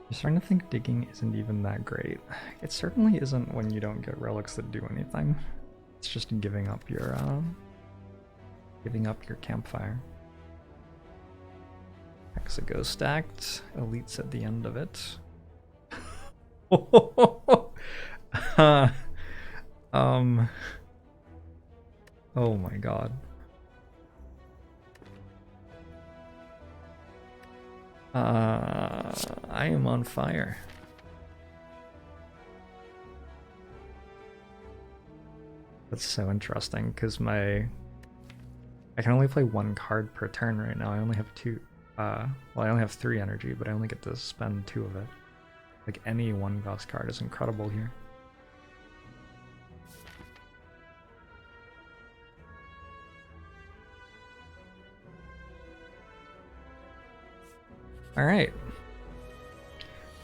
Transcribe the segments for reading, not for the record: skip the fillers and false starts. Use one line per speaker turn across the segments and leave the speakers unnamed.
I'm starting to think digging isn't even that great. It certainly isn't when you don't get relics that do anything. It's just giving up your campfire. Hexago stacked, elites at the end of it. Oh my god. I am on fire. That's so interesting because I can only play one card per turn right now. I only have two. Well, I only have 3 energy, but I only get to spend 2 of it. Like any 1-cost card is incredible here. Alright.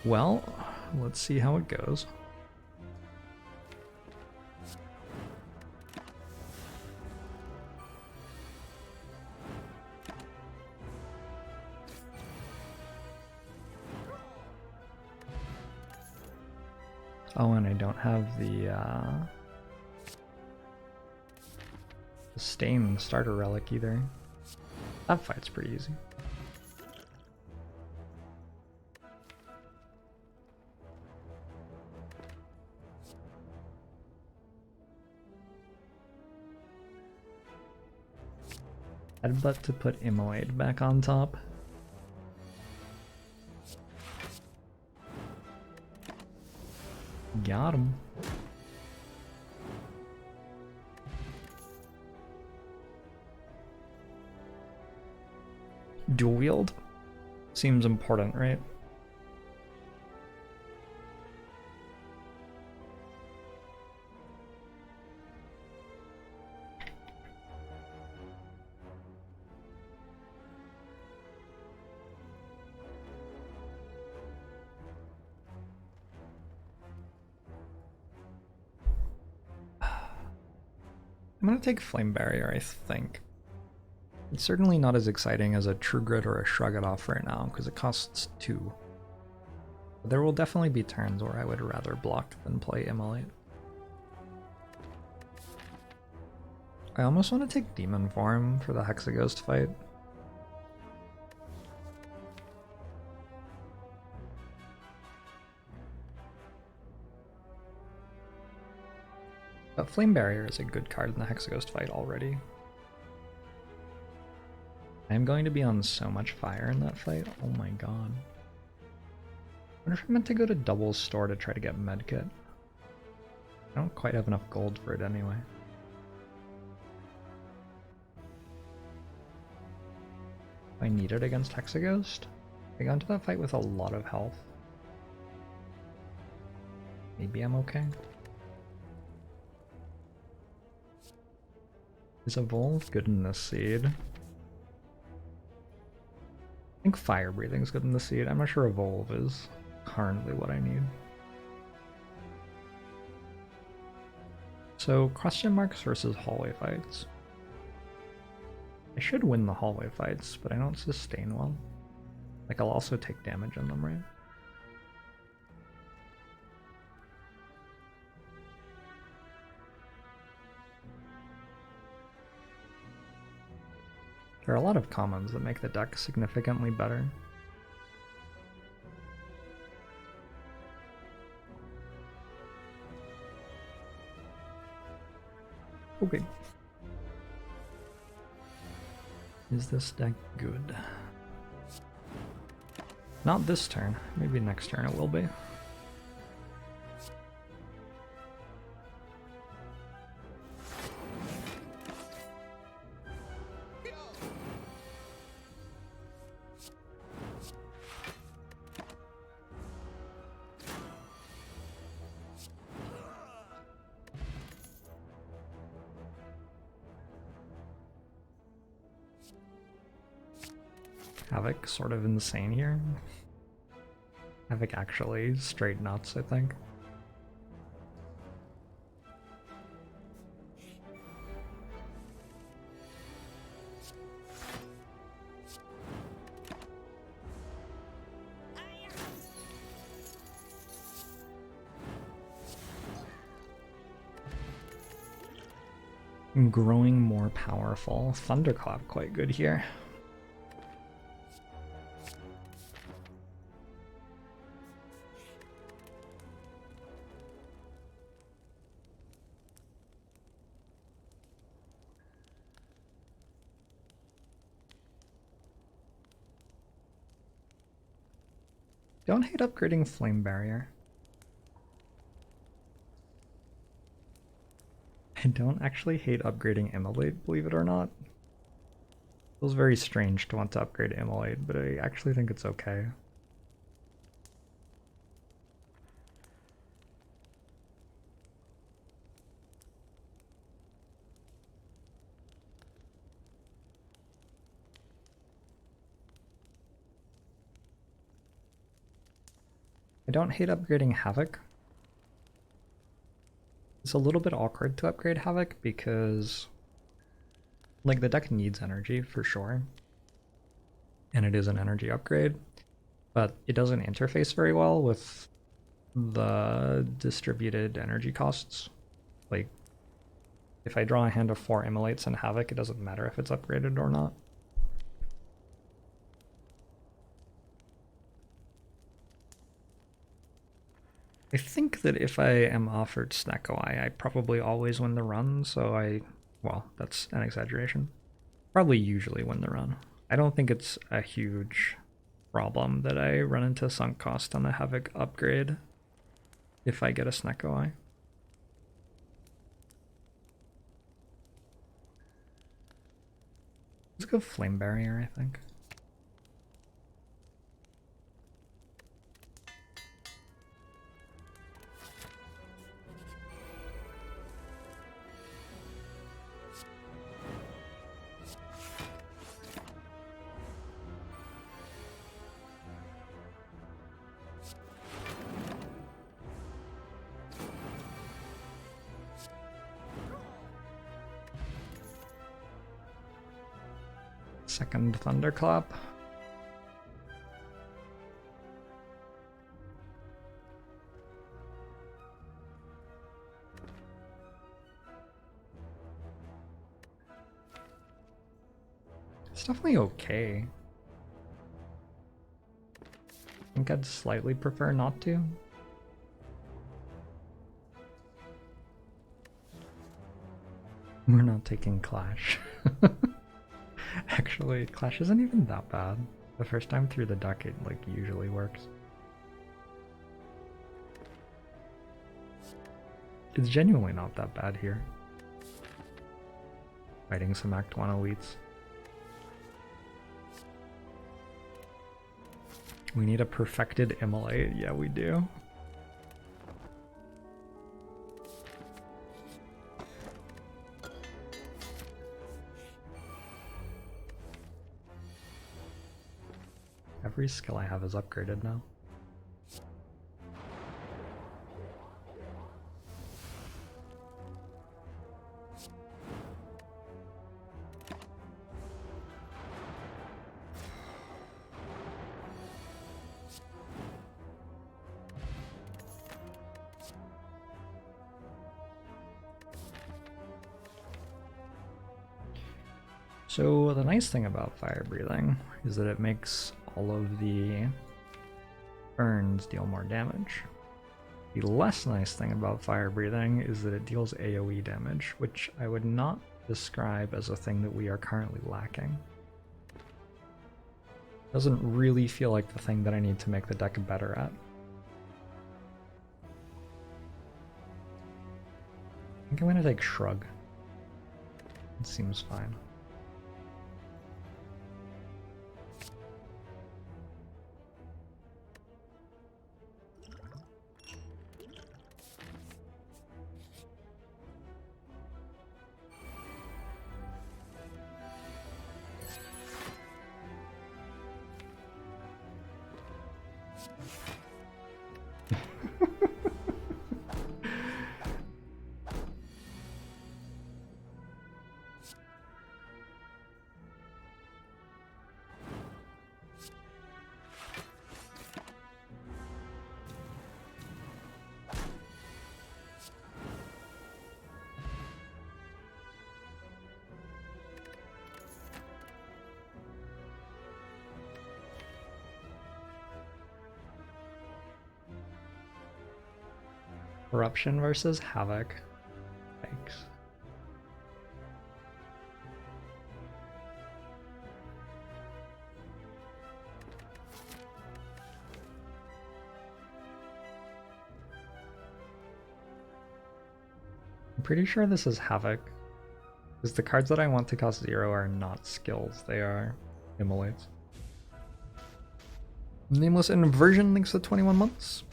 Well, let's see how it goes. Oh, and I don't have the Stain starter relic either. That fight's pretty easy. I'd bet to put Immolate back on top. Got him. Dual wield? Seems important, right? I'm gonna take Flame Barrier, I think. It's certainly not as exciting as a True Grit or a Shrug It Off right now, because it costs 2. But there will definitely be turns where I would rather block than play Immolate. I almost want to take Demon Form for the Hexaghost fight. But Flame Barrier is a good card in the Hexaghost fight already. I am going to be on so much fire in that fight. Oh my god. I wonder if I meant to go to Double Store to try to get Medkit. I don't quite have enough gold for it anyway. I need it against Hexaghost? I got into that fight with a lot of health. Maybe I'm okay. Is Evolve good in this seed? I think Fire Breathing is good in the seed. I'm not sure Evolve is currently what I need. So, question marks versus hallway fights. I should win the hallway fights, but I don't sustain well. Like, I'll also take damage in them, right? There are a lot of commons that make the deck significantly better. Okay. Is this deck good? Not this turn. Maybe next turn it will be. Havoc sort of insane here. Havoc actually straight nuts, I think. growing more powerful. Thunderclap quite good here. Don't hate upgrading Flame Barrier. I don't actually hate upgrading Immolate, believe it or not. Feels very strange to want to upgrade Immolate, but I actually think it's okay. I don't hate upgrading Havoc. It's a little bit awkward to upgrade Havoc because, like, the deck needs energy for sure, and it is an energy upgrade, but it doesn't interface very well with the distributed energy costs. Like, if I draw a hand of 4 Immolates and Havoc, it doesn't matter if it's upgraded or not. I think that if I am offered Snecko-Eye, I probably always win the run, so well, that's an exaggeration. Probably usually win the run. I don't think it's a huge problem that I run into sunk cost on the Havoc upgrade if I get a Snecko-Eye. Let's go Flame Barrier, I think. Second Thunderclap. It's definitely okay. I think I'd slightly prefer not to. We're not taking Clash. Actually, Clash isn't even that bad. The first time through the deck, it like usually works. It's genuinely not that bad here. Fighting some Act 1 elites. We need a perfected Immolate. Yeah, we do. Every skill I have is upgraded now. So the nice thing about fire breathing is that it makes all of the burns deal more damage. The less nice thing about fire breathing is that it deals AoE damage, which I would not describe as a thing that we are currently lacking. Doesn't really feel like the thing that I need to make the deck better at. I think I'm gonna take Shrug. It seems fine. Corruption versus Havoc. Thanks. I'm pretty sure this is Havoc. Because the cards that I want to cost 0 are not skills, they are immolates. Nameless Inversion, thanks to 21 months.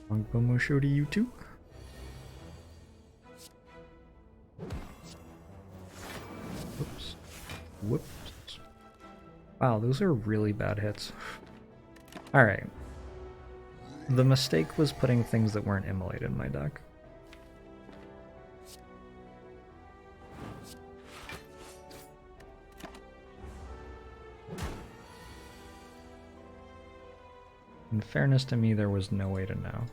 Longbow Musho to you too. Whoops. Whoops. Wow, those are really bad hits. Alright. The mistake was putting things that weren't immolated in my deck. In fairness to me, there was no way to know.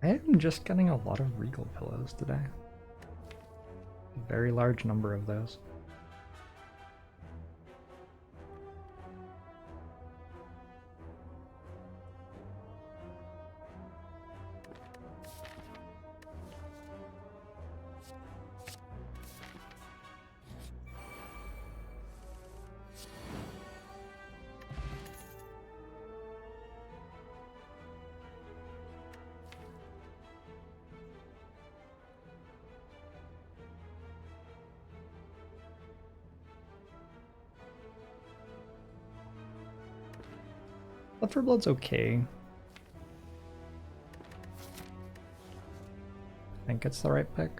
I am just getting a lot of Regal Pillows today. A very large number of those. Blood for Blood's okay. I think it's the right pick.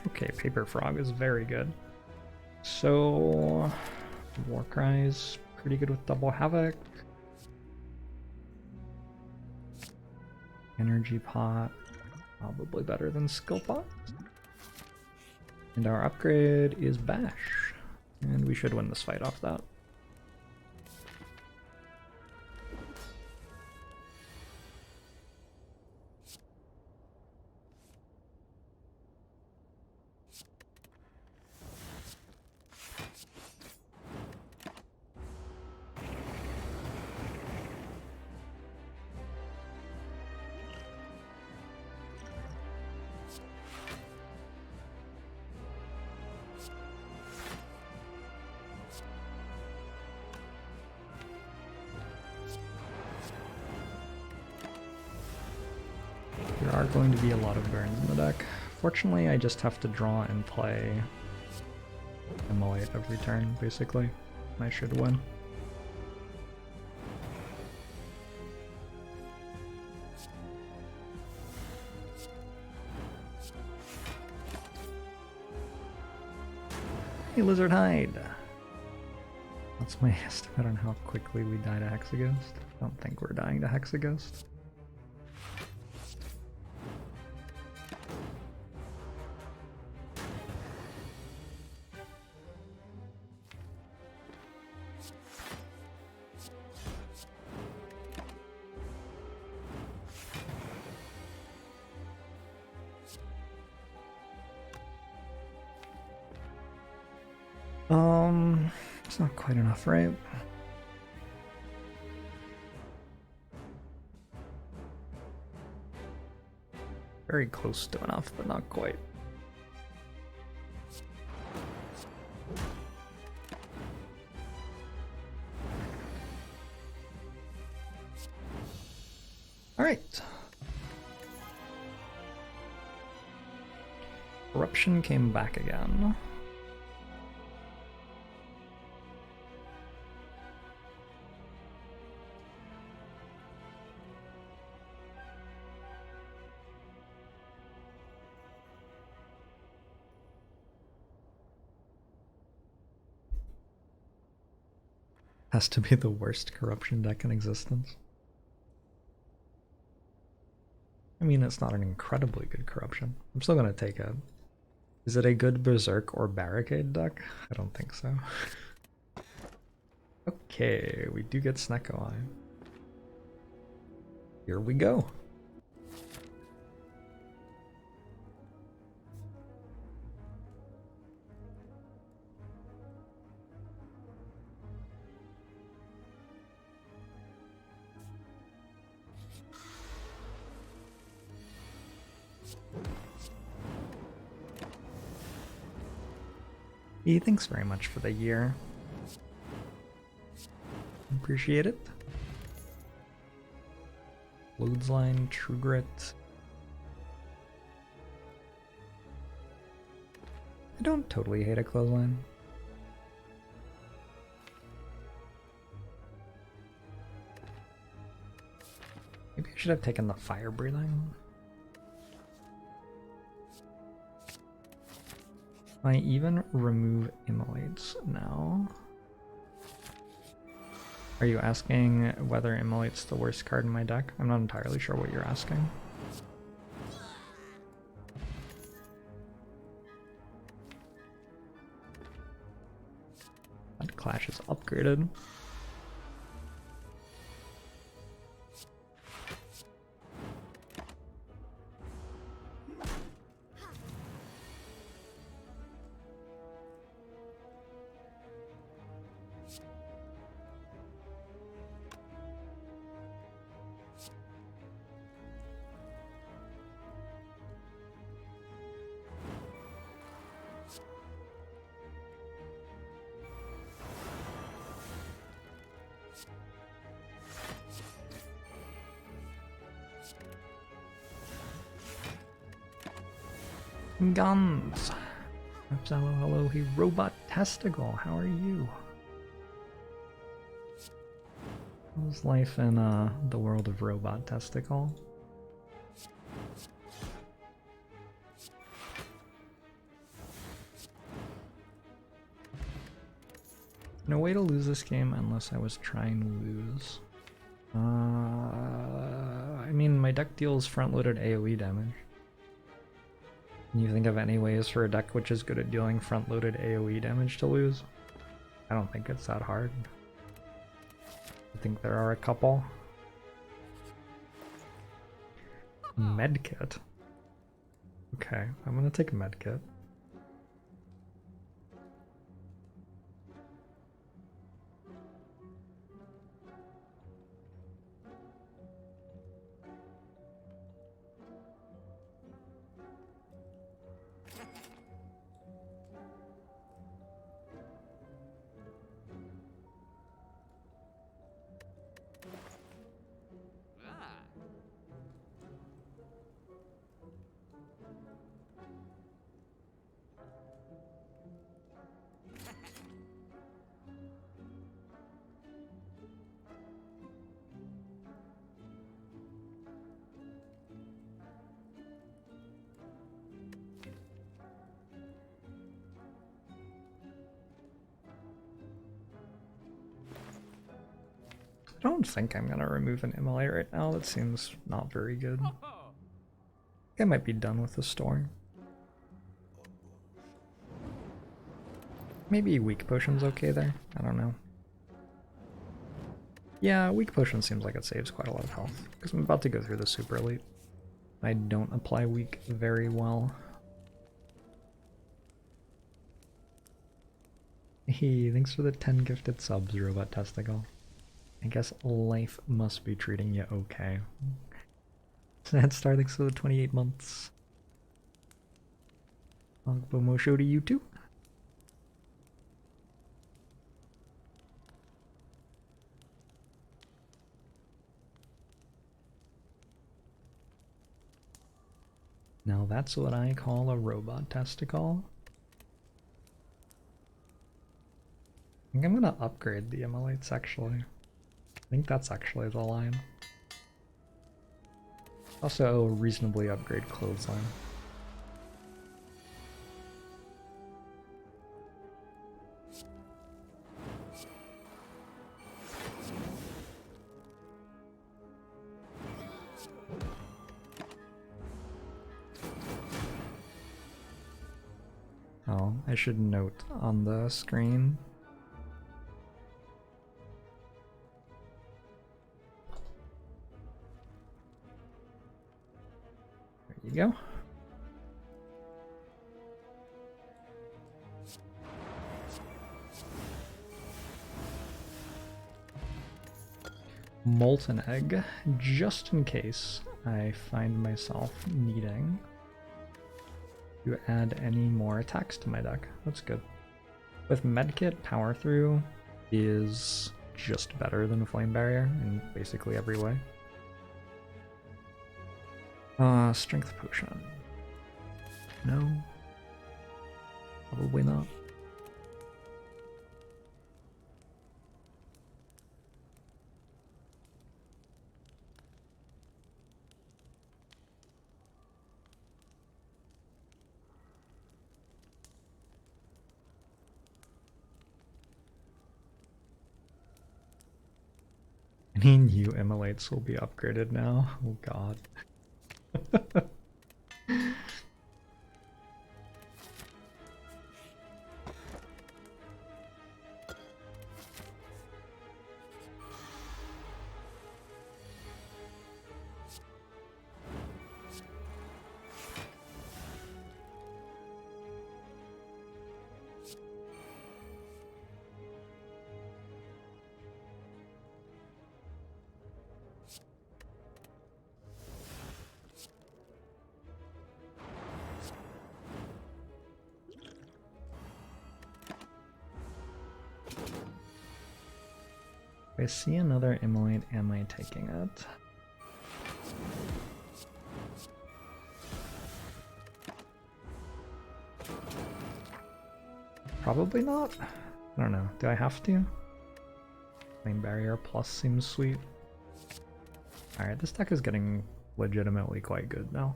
Okay, Paper Frog is very good. So, Warcry's pretty good with double Havoc. Energy Pot, probably better than Skill Pot. And our upgrade is Bash. And we should win this fight off that. There are going to be a lot of burns in the deck. Fortunately, I just have to draw and play Immolate every turn, basically. I should win. Hey, Lizard Hide! That's my estimate on how quickly we die to Hexaghost. I don't think we're dying to Hexaghost. It's not quite enough, right? Very close to enough, but not quite. All right. Corruption came back again. Has to be the worst corruption deck in existence. I mean, it's not an incredibly good corruption. I'm still gonna take it. Is it a good Berserk or Barricade deck? I don't think so. Okay, we do get Snecko Eye. Here we go. E, thanks very much for the year. Appreciate it. Loadsline, True Grit. I don't totally hate a clothesline. Maybe I should have taken the fire breathing. I even remove immolates now. Are you asking whether immolate's the worst card in my deck? I'm not entirely sure what you're asking. That Clash is upgraded. Guns! Hello, hello, hey Robot Testicle, how are you? How's life in the world of Robot Testicle? No way to lose this game unless I was trying to lose. I mean, my deck deals front-loaded AoE damage. Can you think of any ways for a deck which is good at dealing front-loaded AoE damage to lose? I don't think it's that hard. I think there are a couple. Medkit. Okay, I'm gonna take Medkit. I don't think I'm gonna remove an immolate right now. That seems not very good. I think I might be done with the storm. Maybe weak potion's okay there. I don't know. Yeah, weak potion seems like it saves quite a lot of health because I'm about to go through the super elite. I don't apply weak very well. Hey, thanks for the 10 gifted subs, Robot Testicle. I guess life must be treating you okay. Sad Star, thanks for the 28 months. Bomo show to you too. Now that's what I call a Robot Testicle. I think I'm gonna upgrade the immolates actually. I think that's actually the line. Also reasonably upgrade clothesline. Oh, I should note on the screen. There you go. Molten egg, just in case I find myself needing to add any more attacks to my deck. That's good. With Medkit, power through is just better than Flame Barrier in basically every way. Strength Potion. No. Probably not. Any new immolates will be upgraded now. Oh god. If I see another immolate, am I taking it? Probably not. I don't know. Do I have to? Flame Barrier plus seems sweet. Alright, this deck is getting legitimately quite good now.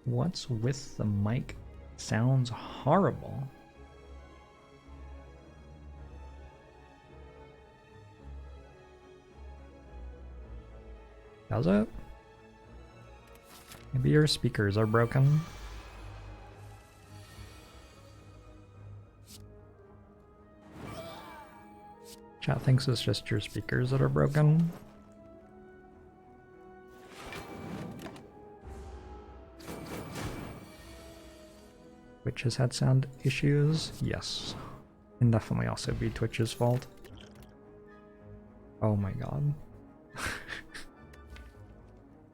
What's with the mic? Sounds horrible. Does it? Maybe your speakers are broken. Chat thinks it's just your speakers that are broken. Twitch has had sound issues? Yes. Can definitely also be Twitch's fault. Oh my god.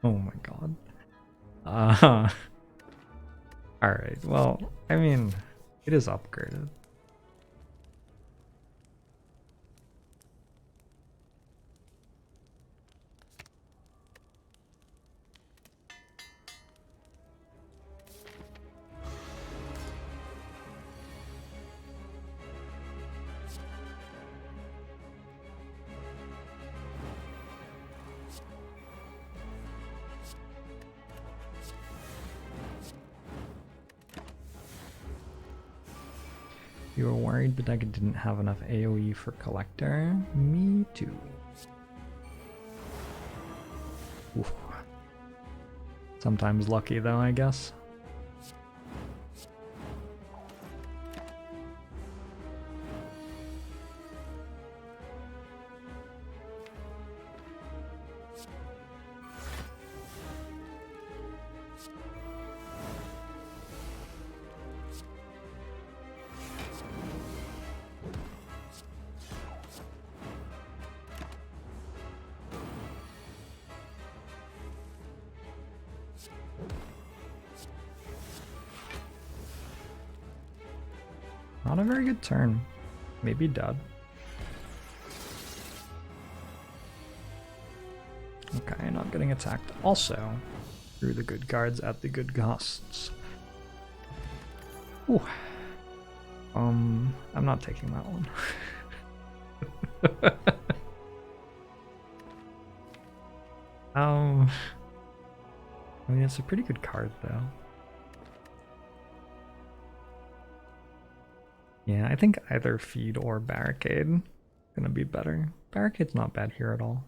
Oh my god. Alright, well, I mean, it is upgraded. You were worried the deck didn't have enough AoE for Collector? Me too. Oof. Sometimes lucky though, I guess. Not a very good turn. Maybe dead. Okay, not getting attacked. Also, through the good cards at the good costs. Ooh. I'm not taking that one. I mean, it's a pretty good card, though. Yeah, I think either feed or barricade gonna be better. Barricade's not bad here at all.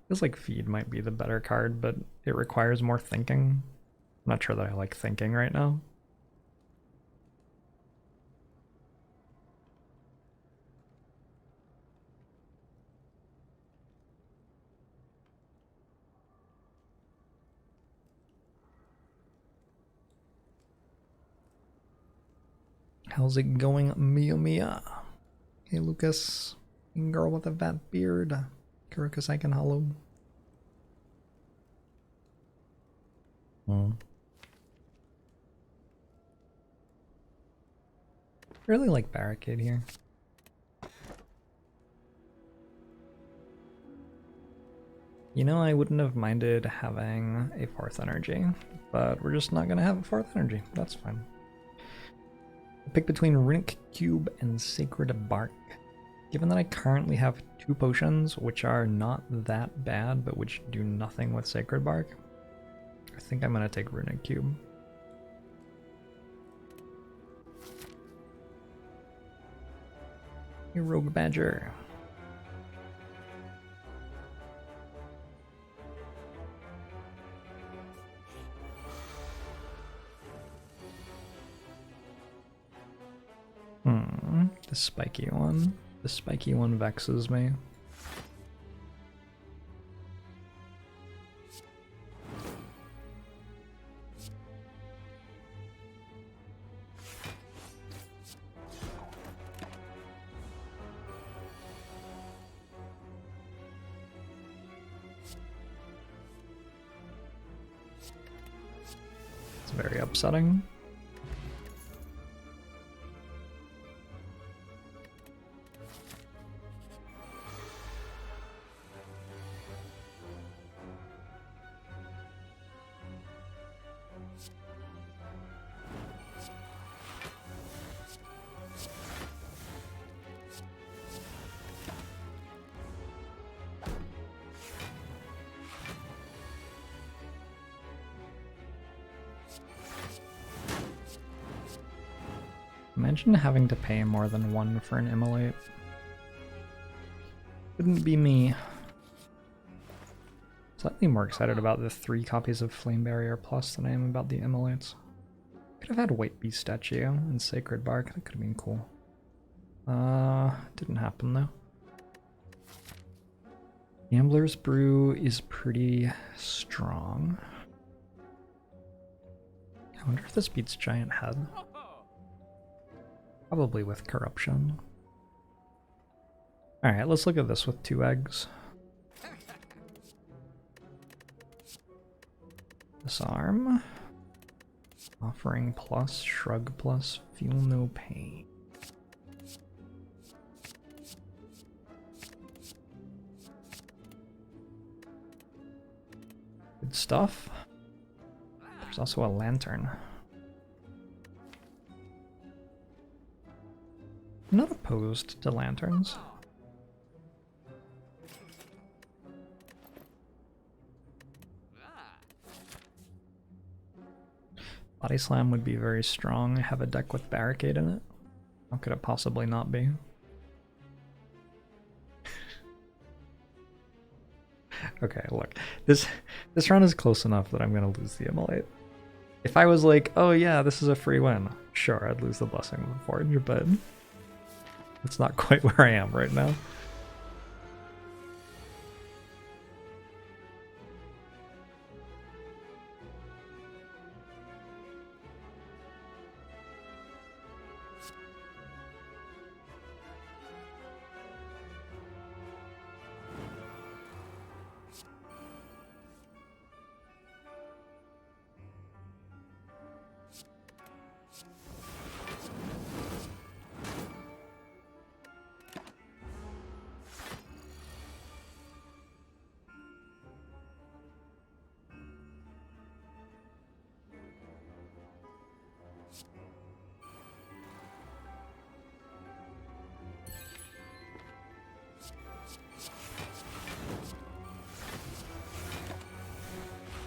Feels like feed might be the better card, but it requires more thinking. I'm not sure that I like thinking right now. How's it going, Mia Mia? Hey, Lucas. Girl with a fat beard. Kurokus I can hollow. Really like barricade here. You know, I wouldn't have minded having a 4th energy, but we're just not gonna have a 4th energy. That's fine. Pick between Relic Cube and Sacred Bark. Given that I currently have 2 potions, which are not that bad, but which do nothing with Sacred Bark, I think I'm gonna take Relic Cube. Hey, Rogue Badger. The spiky one. The spiky one vexes me. It's very upsetting. Imagine having to pay more than 1 for an immolate. Wouldn't be me. Slightly more excited about the 3 copies of Flame Barrier Plus than I am about the immolates. Could have had White Beast Statue and Sacred Bark. That could have been cool. Didn't happen though. Gambler's Brew is pretty strong. I wonder if this beats Giant Head. Probably with Corruption. Alright, let's look at this with 2 eggs. Disarm. Offering plus, Shrug plus, Feel No Pain. Good stuff. There's also a lantern. I'm not opposed to lanterns. Body Slam would be very strong. Have a deck with Barricade in it. How could it possibly not be? Okay, look. This round is close enough that I'm gonna lose the Immolate. If I was like, oh yeah, this is a free win, sure, I'd lose the Blessing of the Forge, but it's not quite where I am right now.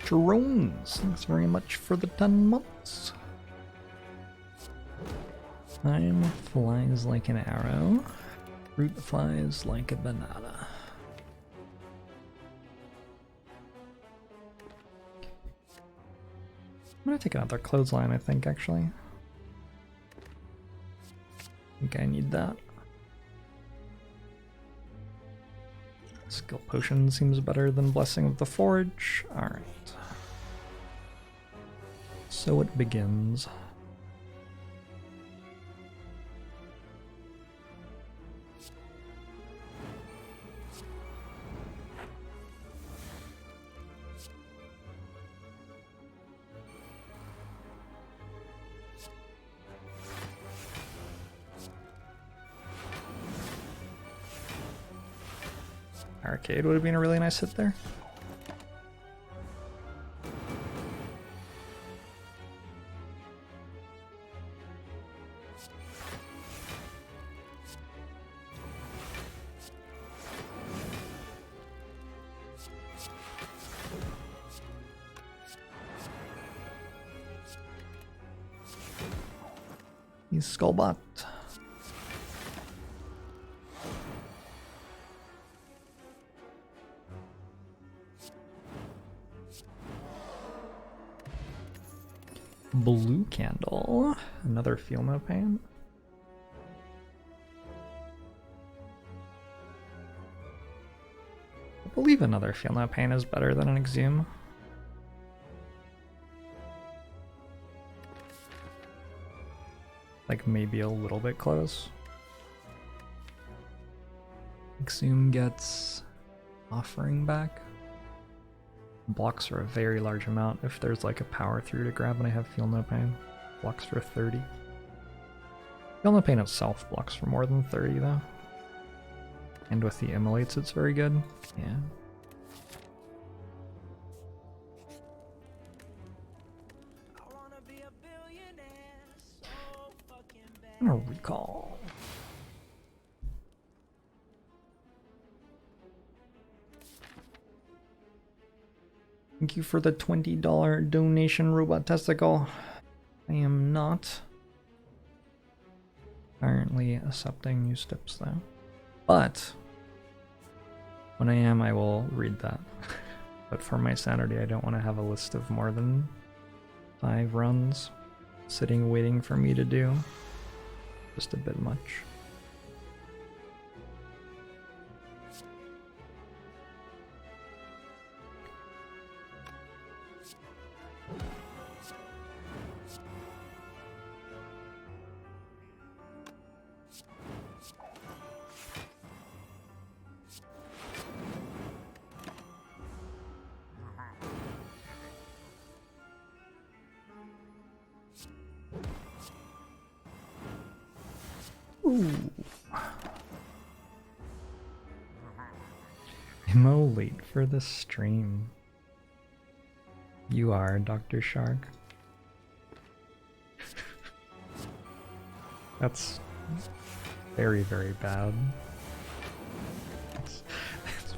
Strones, thanks very much for the 10 months. Time flies like an arrow. Fruit flies like a banana. I'm gonna take another clothesline, I think, actually. I think I need that. Skill potion seems better than Blessing of the Forge. Alright. So it begins. Arcade would have been a really nice hit there. He's Skullbot. Blue Candle, another Feel No Pain. I believe another Feel No Pain is better than an Exhume. Like maybe a little bit close. Exhume gets Offering back. Blocks for a very large amount if there's like a power through to grab and I have Feel No Pain. Blocks for 30. Feel No Pain itself blocks for more than 30 though. And with the Immolates it's very good. Yeah. I'm gonna recall. Thank you for the $20 donation, Robot Testicle. I am not currently accepting new steps though. But when I am, I will read that. But for my sanity, I don't want to have a list of more than 5 runs sitting waiting for me to do. Just a bit much. Ooh. Imo late for the stream. You are, Dr. Shark. That's very, very bad. It's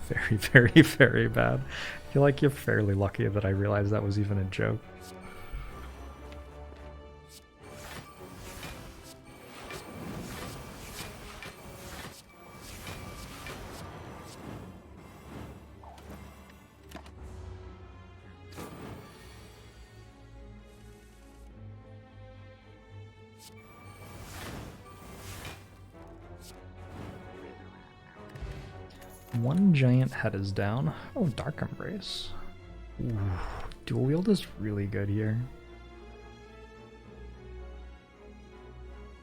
very, very, very bad. I feel like you're fairly lucky that I realized that was even a joke. One giant head is down. Oh, Dark Embrace. Ooh, dual wield is really good here.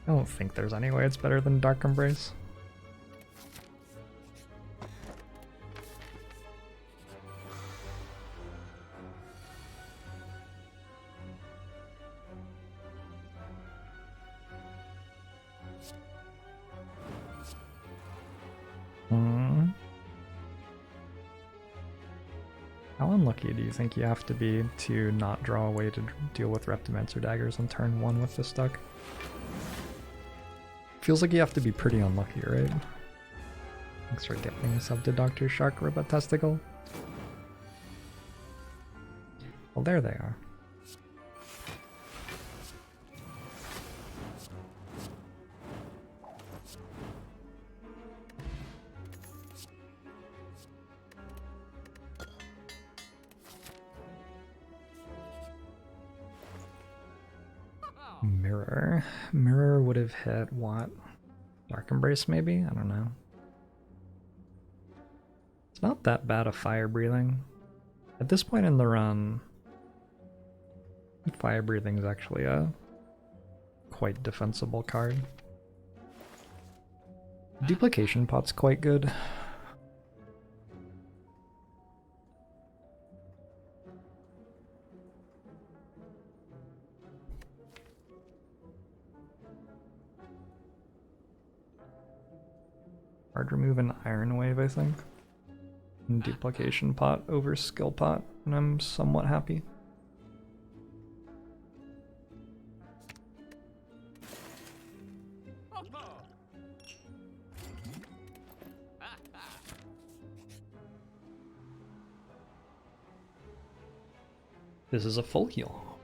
I don't think there's any way it's better than Dark Embrace. How unlucky do you think you have to be to not draw away to deal with Reptimancer Daggers on turn 1 with this deck? Feels like you have to be pretty unlucky, right? Thanks for getting us up to Dr. Shark, Robot Testicle. Well, there they are. Mirror. Mirror would have hit what? Dark Embrace maybe? I don't know. It's not that bad of fire breathing. At this point in the run, fire breathing is actually a quite defensible card. Duplication pot's quite good. Hard remove an Iron Wave, I think. And duplication pot over skill pot, and I'm somewhat happy. This is a full heal.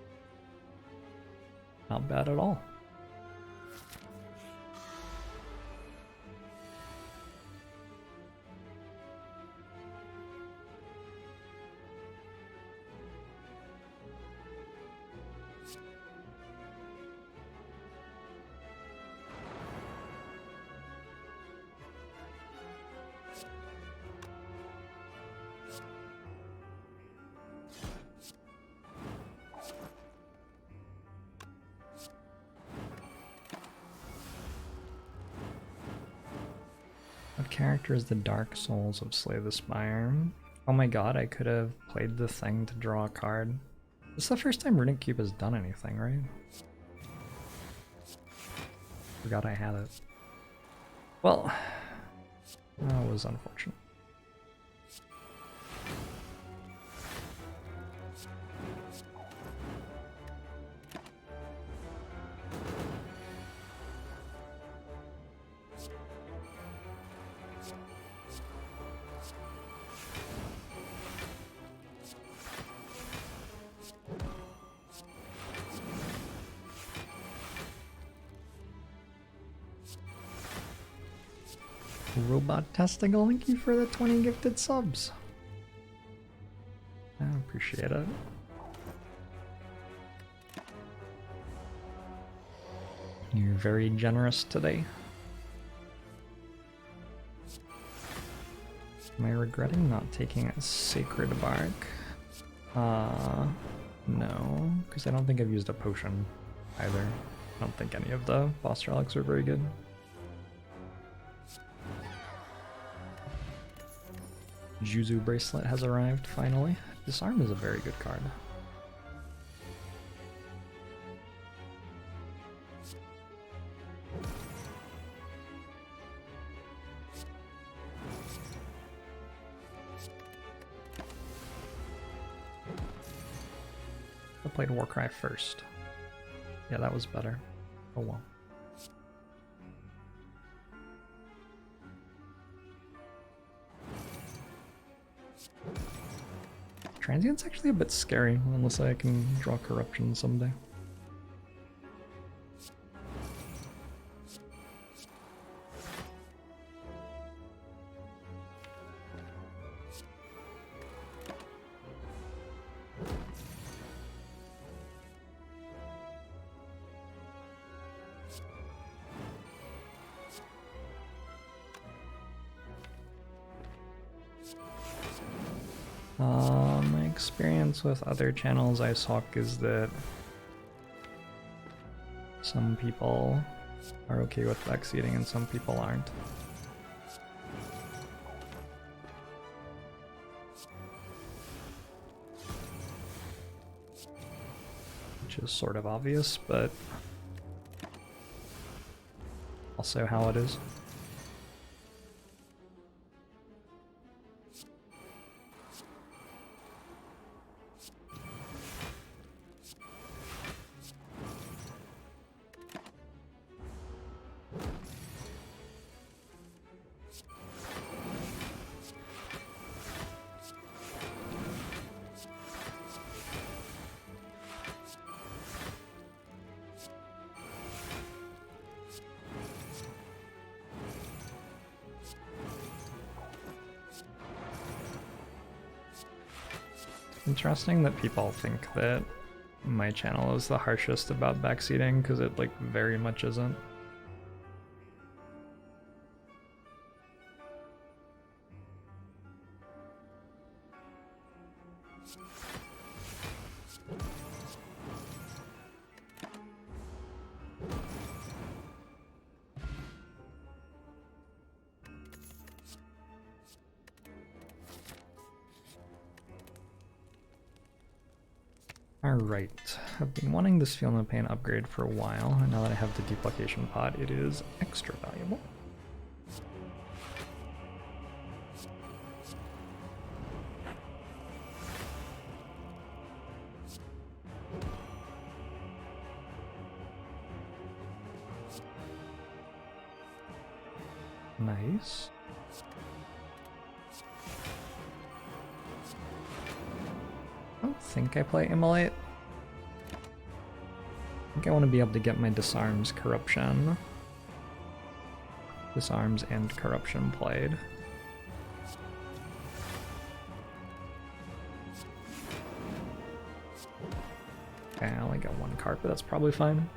Not bad at all. What character is the Dark Souls of Slay the Spire? Oh my god, I could have played the thing to draw a card. This is the first time Runic Cube has done anything, right? Forgot I had it. Well, that was unfortunate. Robot Testicle, thank you for the 20 gifted subs. I appreciate it. You're very generous today. Am I regretting not taking a Sacred Bark? No, because I don't think I've used a potion either. I don't think any of the boss relics are very good. Juzu Bracelet has arrived, finally. Disarm is a very good card. I played Warcry first. Yeah, that was better. Oh well. Transient's actually a bit scary, unless I can draw Corruption someday. My experience with other channels I talk is that some people are okay with backseating and some people aren't. Which is sort of obvious, but also how it is. Interesting that people think that my channel is the harshest about backseating, because it like very much isn't. Alright, I've been wanting this Feel No Pain upgrade for a while, and now that I have the duplication pod, it is extra valuable. Nice. I don't think I play Immolate. I think I want to be able to get my Disarms Corruption. Disarms and Corruption played. Okay, I only got one card, but that's probably fine.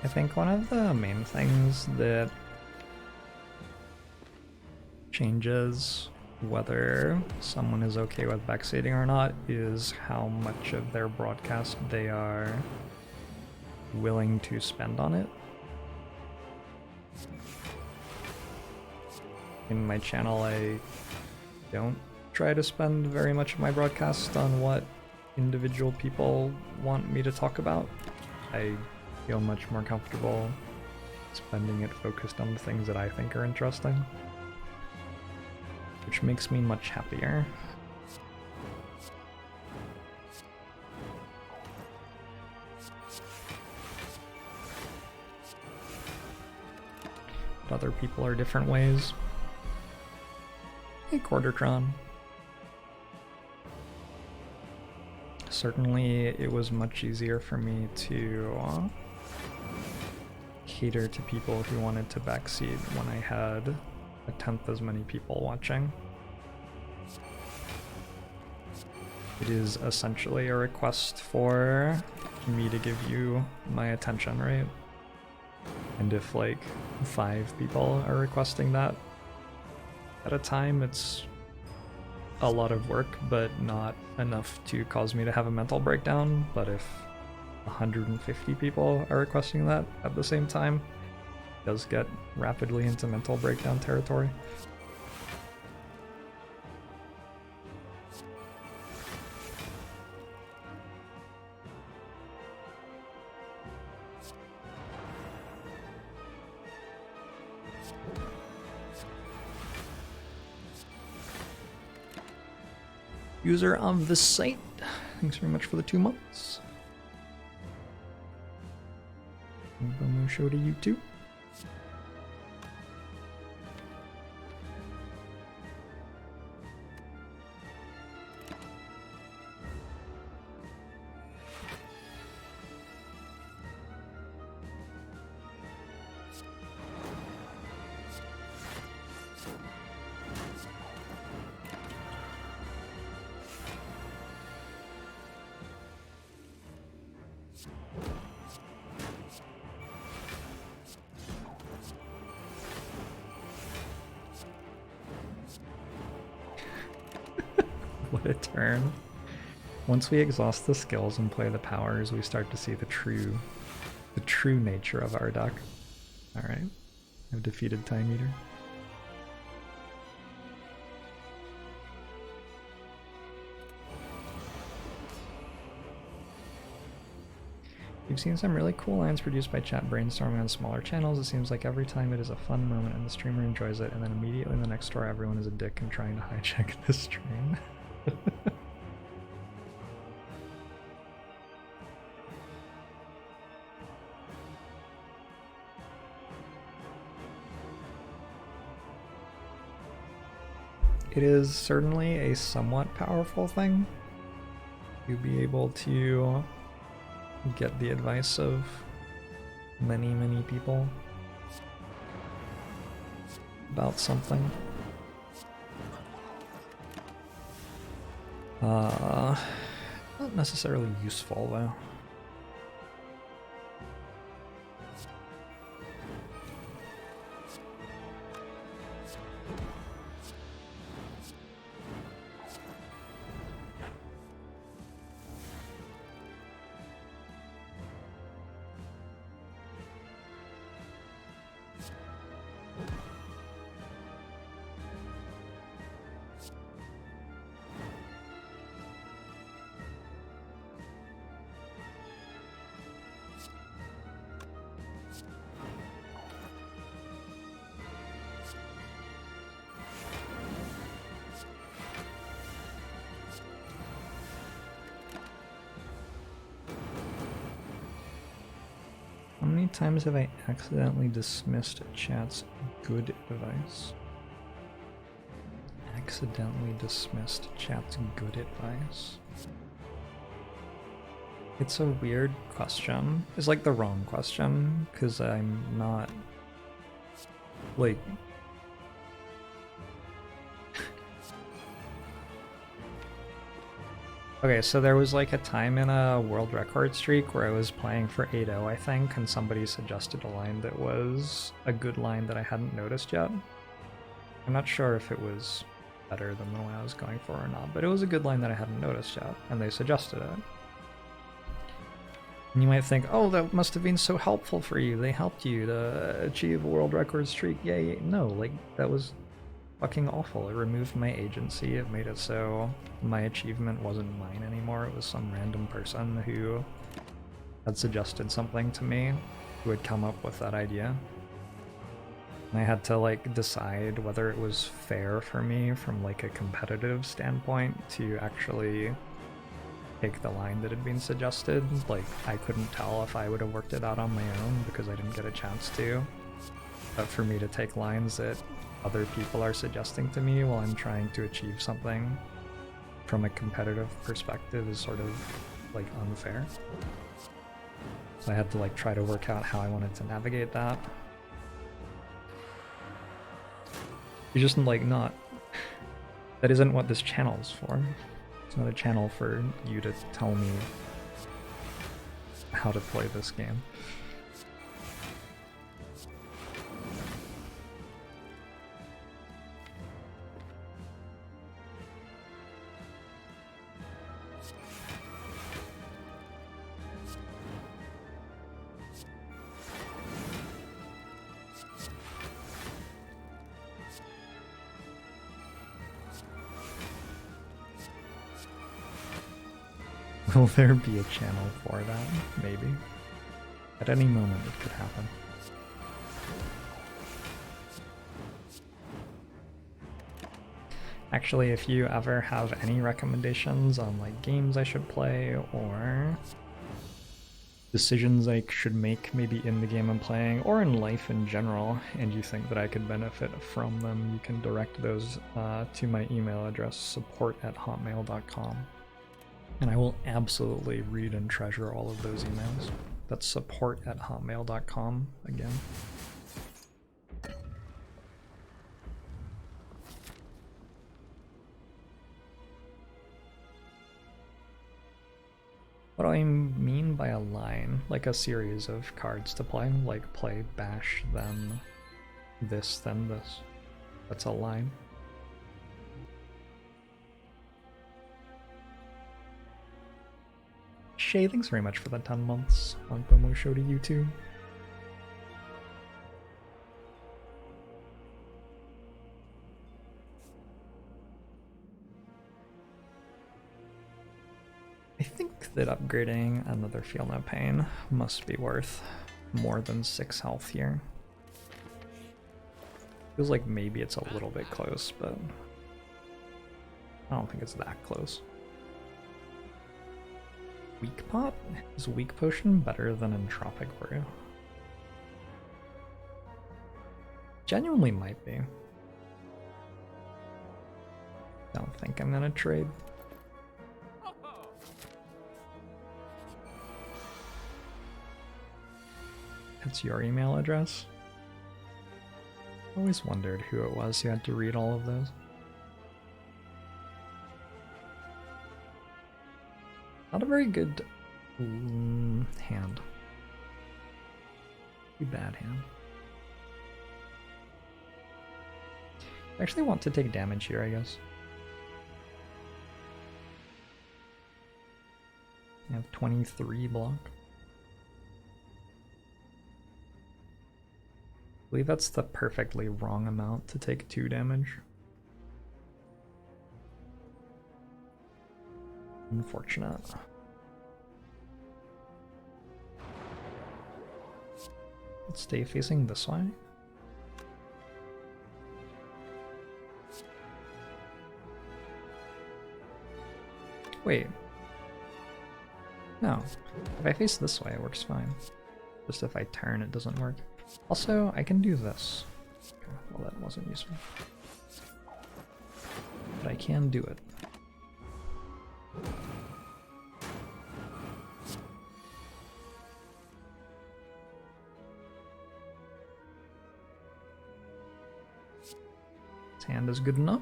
I think one of the main things that changes whether someone is okay with backseating or not is how much of their broadcast they are willing to spend on it. In my channel, I don't try to spend very much of my broadcast on what individual people want me to talk about. I feel much more comfortable spending it focused on the things that I think are interesting, which makes me much happier. But other people are different ways. Hey, Quartertron. Certainly, it was much easier for me to cater to people who wanted to backseat when I had a tenth as many people watching. It is essentially a request for me to give you my attention, right? And if like 5 people are requesting that at a time, it's a lot of work, but not enough to cause me to have a mental breakdown. But if 150 people are requesting that at the same time, it does get rapidly into mental breakdown territory. User of the site, thanks very much for the 2 months. Bomo show to you too. What a turn. Once we exhaust the skills and play the powers, we start to see the true nature of our deck. Alright, I've defeated Time Eater. We've seen some really cool lines produced by chat brainstorming on smaller channels. It seems like every time it is a fun moment and the streamer enjoys it, and then immediately in the next store everyone is a dick and trying to hijack the stream. It is certainly a somewhat powerful thing to be able to get the advice of many, many people about something. Not necessarily useful though. How many times have I accidentally dismissed chat's good advice? Accidentally dismissed chat's good advice. It's a weird question. It's like the wrong question, because I'm not like okay, so there was like a time in a world record streak where I was playing for 8-0, I think, and somebody suggested a line that was a good line that I hadn't noticed yet. I'm not sure if it was better than the one I was going for or not, but it was a good line that I hadn't noticed yet, and they suggested it. And you might think, oh, that must have been so helpful for you. They helped you to achieve a world record streak. Yay. No, like, that was fucking awful. It removed my agency. It made it so my achievement wasn't mine anymore. It was some random person who had suggested something to me, who had come up with that idea. And I had to like decide whether it was fair for me from like a competitive standpoint to actually take the line that had been suggested. Like, I couldn't tell if I would have worked it out on my own because I didn't get a chance to. But for me to take lines that other people are suggesting to me while I'm trying to achieve something from a competitive perspective is sort of like unfair. So I had to like try to work out how I wanted to navigate that. You're just like not, that isn't what this channel is for. It's not a channel for you to tell me how to play this game. Will there be a channel for that? Maybe. At any moment it could happen. Actually, if you ever have any recommendations on like games I should play or decisions I should make maybe in the game I'm playing or in life in general, and you think that I could benefit from them, you can direct those to my email address, support@hotmail.com. And I will absolutely read and treasure all of those emails. That's support@hotmail.com again. What do I mean by a line? Like a series of cards to play? Like play bash, then this, then this. That's a line. Shay, thanks very much for the 10 months. Long promo show to you too. I think that upgrading another Feel No Pain must be worth more than 6 health here. Feels like maybe it's a little bit close, but I don't think it's that close. Weak Pot? Is Weak Potion better than Entropic Brew? Genuinely might be. Don't think I'm gonna trade. That's your email address? I always wondered who it was who had to read all of those. Not a very good hand. Pretty bad hand. I actually want to take damage here, I guess. I have 23 block. I believe that's the perfectly wrong amount to take 2 damage. Unfortunate. Let's stay facing this way. Wait. No. If I face this way, it works fine. Just if I turn, it doesn't work. Also, I can do this. Okay, well, that wasn't useful. But I can do it. This hand is good enough.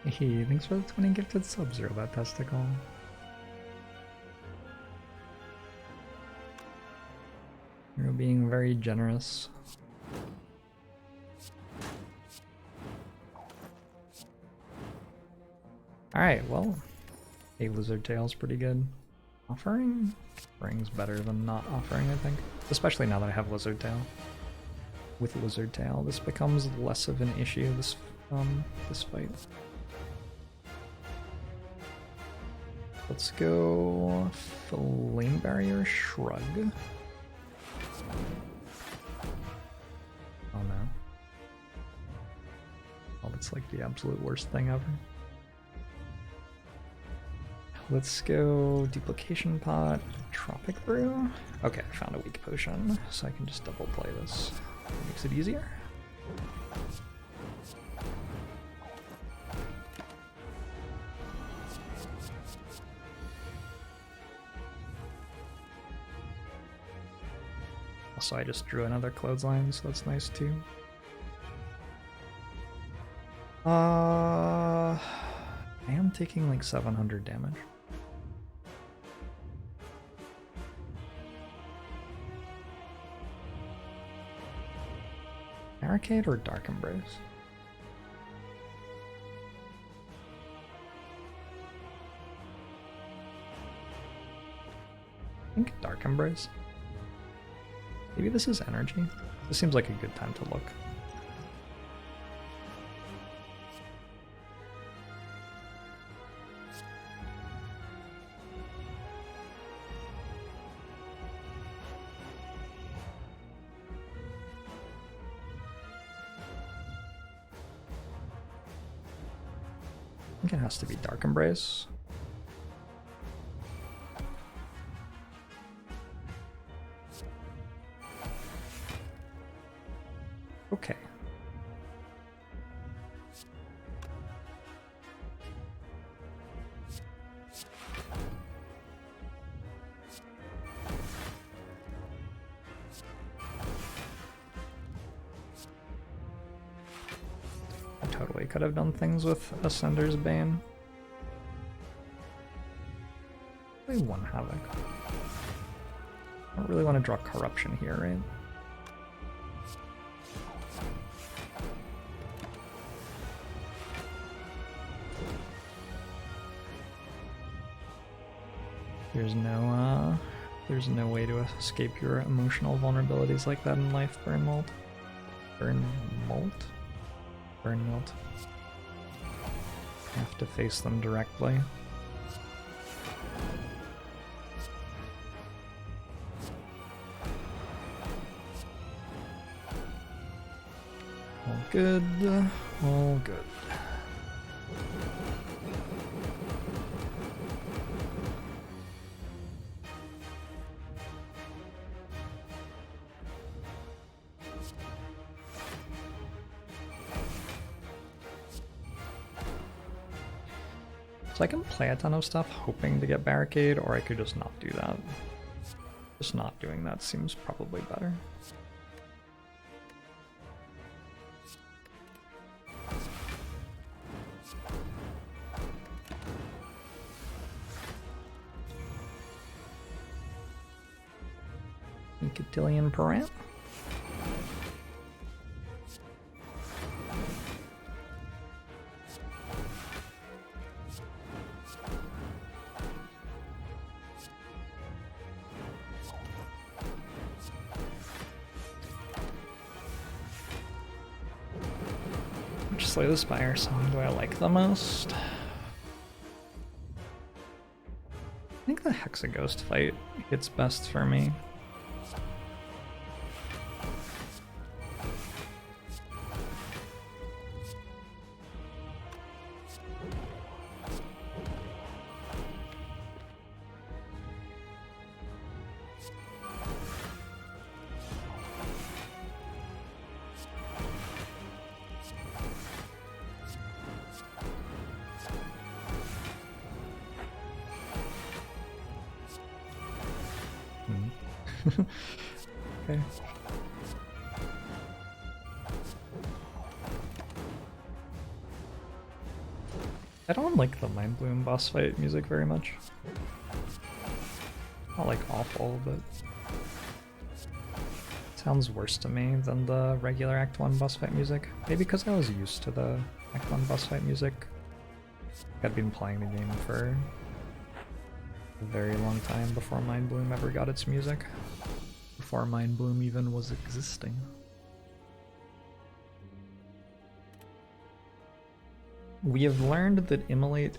Hey, thanks for the 20 gifted subs, Robot Testicle. You're being very generous. Alright, well, a Lizard Tail's pretty good. Offering? Offering's better than not offering, I think. Especially now that I have Lizard Tail. With Lizard Tail, this becomes less of an issue, this fight. Let's go Flame Barrier Shrug. Oh no. Oh, that's like the absolute worst thing ever. Let's go Duplication Pot, Tropic Brew. Okay, I found a weak potion, so I can just double play this. It makes it easier. Also, I just drew another clothesline, so that's nice too. I am taking like 700 damage. Barricade or Dark Embrace? I think Dark Embrace. Maybe this is energy. This seems like a good time to look. I think it has to be Dark Embrace. Okay. I totally could have done things with Ascender's Bane. play one Havoc. I don't really want to draw Corruption here, right? There's no way to escape your emotional vulnerabilities like that in life, Burn Molt. Burn Molt? Burn Molt. You have to face them directly. All good, all good. So I can play a ton of stuff hoping to get Barricade, or I could just not do that. Just not doing that seems probably better. Cotillion Parant. Which Slay the Spire song do I like the most? I think the Hexaghost fight hits best for me. Okay. I don't like the Mind Bloom boss fight music very much. Not like awful, but it sounds worse to me than the regular Act 1 boss fight music. Maybe because I was used to the Act 1 boss fight music. I'd been playing the game for a very long time before Mind Bloom ever got its music. Before Mind Bloom even was existing. We have learned that Immolate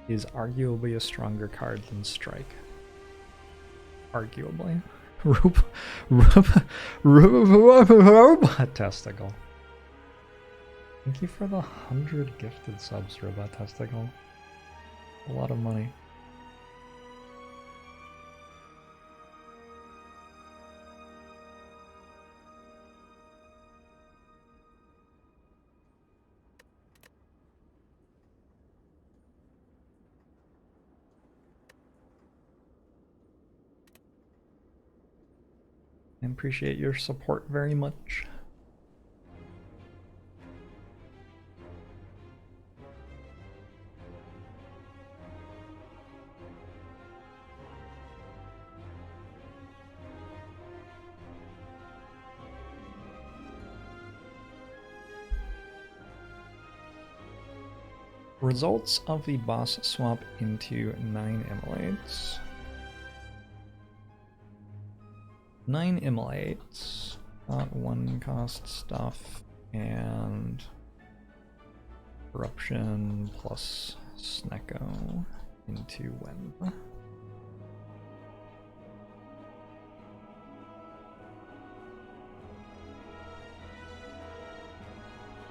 is arguably a stronger card than Strike. Arguably. Robot Testicle. Thank you for the 100 gifted subs, Robot Testicle. A lot of money. I appreciate your support very much. Results of the boss swap into 9 Immolates. 9 Immolates, not 1 cost stuff, and Corruption plus Snecko into Web.